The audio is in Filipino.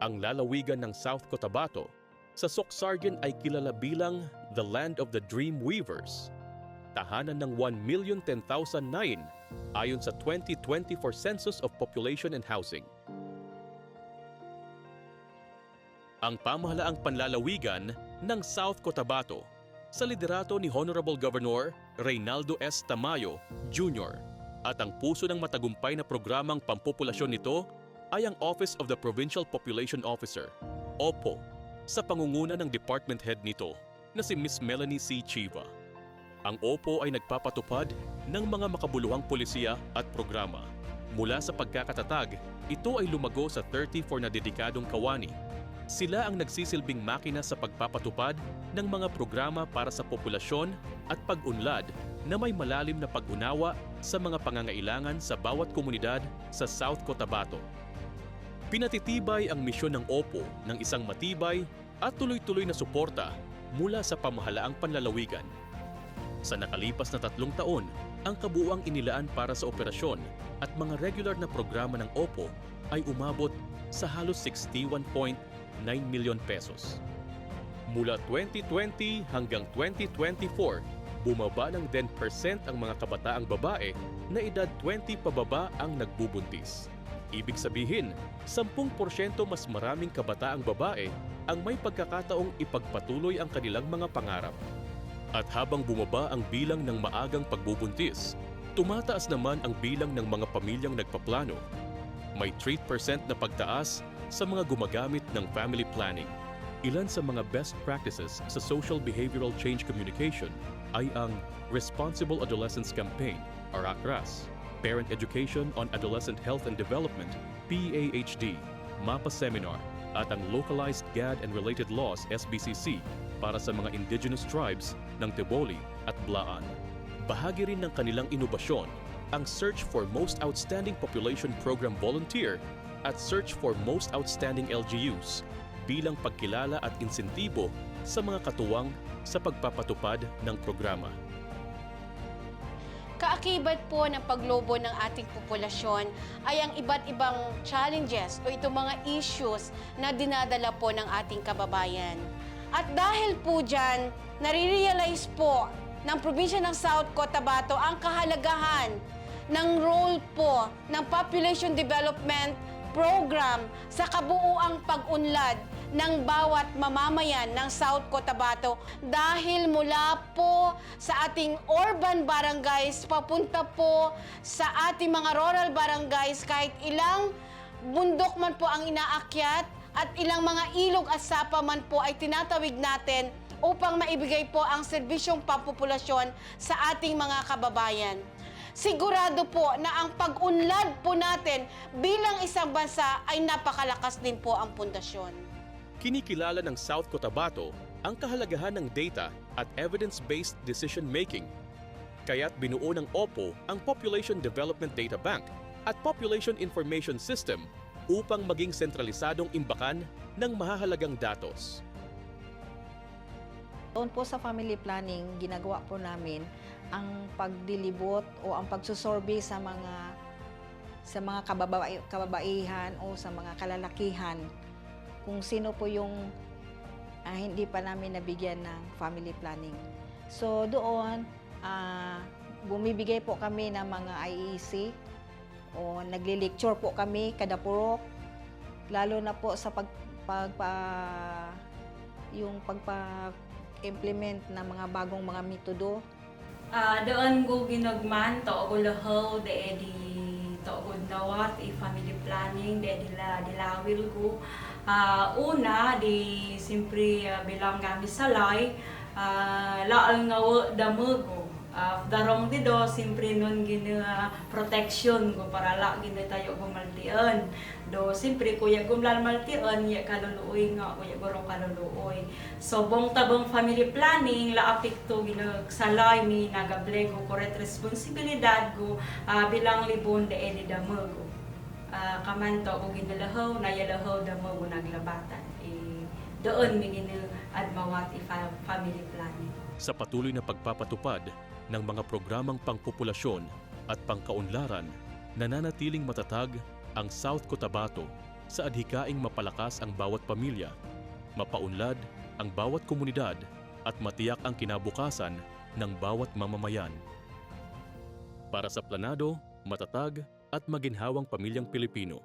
Ang lalawigan ng South Cotabato sa Socsargen ay kilala bilang the Land of the Dream Weavers. Tahanan ng 1,010,009 ayon sa 2024 Census of Population and Housing. Ang pamahalaang panlalawigan ng South Cotabato sa liderato ni Honorable Governor Reynaldo S. Tamayo Jr. at ang puso ng matagumpay na programang pampopulasyon nito ay ang Office of the Provincial Population Officer, OPO, sa pangunguna ng department head nito na si Ms. Melanie C. Chiva. Ang OPO ay nagpapatupad ng mga makabuluhang polisiya at programa. Mula sa pagkakatatag, ito ay lumago sa 34 na dedikadong kawani. Sila ang nagsisilbing makina sa pagpapatupad ng mga programa para sa populasyon at pag-unlad na may malalim na pag-unawa sa mga pangangailangan sa bawat komunidad sa South Cotabato. Pinatitibay ang misyon ng OPO ng isang matibay at tuloy-tuloy na suporta mula sa pamahalaang panlalawigan. Sa nakalipas na 3 taon, ang kabuuang inilaan para sa operasyon at mga regular na programa ng OPO ay umabot sa halos 61.9 milyon pesos. Mula 2020 hanggang 2024, bumaba ng 10% ang mga kabataang babae na edad 20 pababa ang nagbubuntis. Ibig sabihin, 10% mas maraming kabataang babae ang may pagkakataong ipagpatuloy ang kanilang mga pangarap. At habang bumaba ang bilang ng maagang pagbubuntis, tumataas naman ang bilang ng mga pamilyang nagpaplano. May 3% na pagtaas sa mga gumagamit ng family planning. Ilan sa mga best practices sa Social Behavioral Change Communication ay ang Responsible Adolescence Campaign, or ACRAS, Parent Education on Adolescent Health and Development, PAHD, MAPA Seminar, at ang Localized GAD and Related Laws, SBCC, para sa mga indigenous tribes ng Teboli at Blaan. Bahagi rin ng kanilang inobasyon ang Search for Most Outstanding Population Program Volunteer at Search for Most Outstanding LGUs bilang pagkilala at insentibo sa mga katuwang sa pagpapatupad ng programa. Kaakibat po ng paglobo ng ating populasyon ay ang iba't ibang challenges o itong mga issues na dinadala po ng ating kababayan. At dahil po dyan, nare-realize po ng probinsya ng South Cotabato ang kahalagahan ng role po ng Population Development Program sa kabuuang pag-unlad ng bawat mamamayan ng South Cotabato dahil mula po sa ating urban barangays papunta po sa ating mga rural barangays kahit ilang bundok man po ang inaakyat at ilang mga ilog at sapa man po ay tinatawid natin upang maibigay po ang serbisyong pampopulasyon sa ating mga kababayan. Sigurado po na ang pag-unlad po natin bilang isang bansa ay napakalakas din po ang pundasyon. Kinikilala ng South Cotabato ang kahalagahan ng data at evidence-based decision-making. Kaya't binuo ng OPO ang Population Development Data Bank at Population Information System upang maging sentralisadong imbakan ng mahahalagang datos. Doon po sa family planning, ginagawa po namin ang pagdilibot o ang pagsusurvey sa mga kababaihan o sa mga kalalakihan kung sino po yung hindi pa namin nabigyan ng family planning. So doon, bumibigay po kami ng mga IEC o nagli-lecture po kami kada purok, lalo na po sa pagpa-implement ng mga bagong mga metodo. Doon ko ginagman, to ko lahaw, di to ko nawat, family planning, di dilawil ko. Una, di simpre bilang kami salay, laal nga damago. Darong di do, simpre nun gina protection ko para la gina tayo gumaltian. Do simpre kuya gumlal maltian, ya kaluluoy nga kuya gorong kaluluoy. So bong tabong family planning la apekto gina salay mi nagablego correct responsibilidad ko bilang libon de edi damago. Kamanto ko ginalahaw, nayalahaw damo ko naglabatan. Doon mi gina-admawat family planning. Sa patuloy na pagpapatupad ng mga programang pangpopulasyon at pangkaunlaran, nananatiling matatag ang South Cotabato sa adhikaing mapalakas ang bawat pamilya, mapaunlad ang bawat komunidad at matiyak ang kinabukasan ng bawat mamamayan. Para sa planado, matatag at maginhawang pamilyang Pilipino,